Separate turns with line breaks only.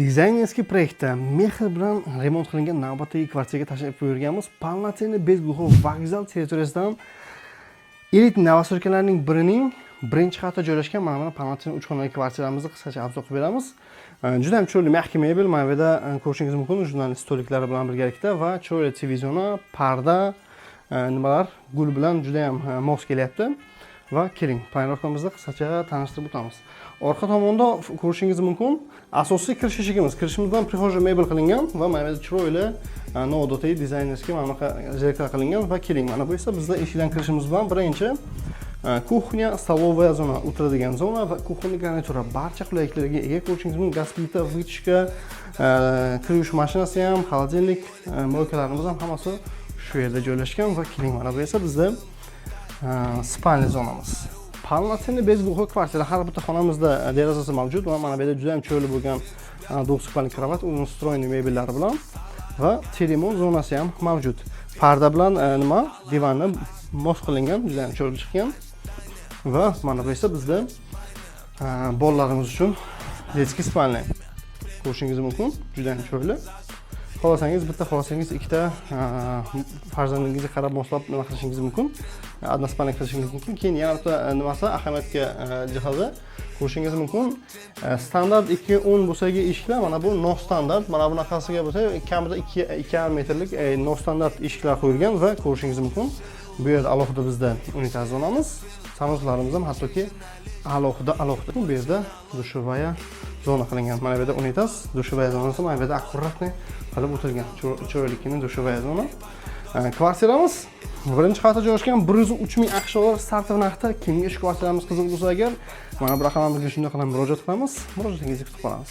Dizaynerskiy proyektda mehr bilan remont qilingan navbatdagi kvartiraga tashrif buyurganmiz. Polnoценный Bezguxov vokzal territoriyasidan elit novostrojkalarning birining birinchi qavatida joylashgan mana bu polnoценный 3 xonali kvartiramizni qisqacha obzor qilib beramiz. Juda ham chiroyli mehki mebel, mana bu yerda ko'rishingiz mumkin, jurnalist stoliklari bilan birgalikda va chiroyli televizion, parda, nimalar gul bilan juda ham mos kelyapti. Va keling, planirovkamizda qisqacha tanishtirib o'tamiz. Orqa tomonda ko'rishingiz mumkin, asosiy kirish eshigimiz. Kirishimizdan prixojniy mebel qilingan va mana bu chiroyli noodatiy dizaynerskiy mana bunaqa zerkal qilingan va keling, mana bu esa bizda eshikdan kirishimiz bilan birinchi kuxnya, stolovaya zona, o'tiradigan zona va kuxonniy garnitura barcha qulayliklarga ega. Ko'rishingiz mumkin, gaz plita, vытяжка, kir yuvish mashinasi ham, xolodilnik, moykalarimiz ham hammasi shu yerda joylashgan va keling, mana bu esa bizda spalniy zonamiz. Polnoценный Bezguxov kvartira, har bitta xonamizda derazasi mavjud va mana bu yerda juda ham chiroyli bo'lgan двухспальный kravat, uzun stroyniy mebellari bilan va teremon zonasi ham mavjud. Parda bilan nima, divanni mos qilingan, juda ham chiroyli chiqqan. Va mana bu esa bizda bolalarimiz uchun детский spalniy. Ko'rishingiz mumkin, juda ham chiroyli. Xohlasangiz bitta, xohlasangiz ikkita farzandingizga qarab moslab nima qilishingiz mumkin. Односпальный qilishingiz mumkin. Keyin yana bitta nimasi ahamiyatga jihati ko'rishingiz mumkin. Standart 2.10 bo'lsa-gi eshiklar, mana bu nostandart. Mana bunaqasiga bo'lsa, kamida 2,5 metrlik nostandart eshiklar qo'yilgan va ko'rishingiz mumkin. Bu yerda alohida bizda unitaz zonamiz, sanuzlarimiz ham hattoki alohida. Bu yerda dushevaya zona qilingan. Mana bu yerda unitaz, dushevaya zonasi, mana bu yerda akkuratniy qilib o'tilgan. Chiroylikini dushevaya zona. Kvartiramiz birinchi qavatda joylashgan, 103 ming AQSh start narxda. Kimga shu kvartiramiz qiziq bo'lsa agar, mana bu raqamimizga shunday qilib murojaat qilamiz. Murojaatingizni kutib qolamiz.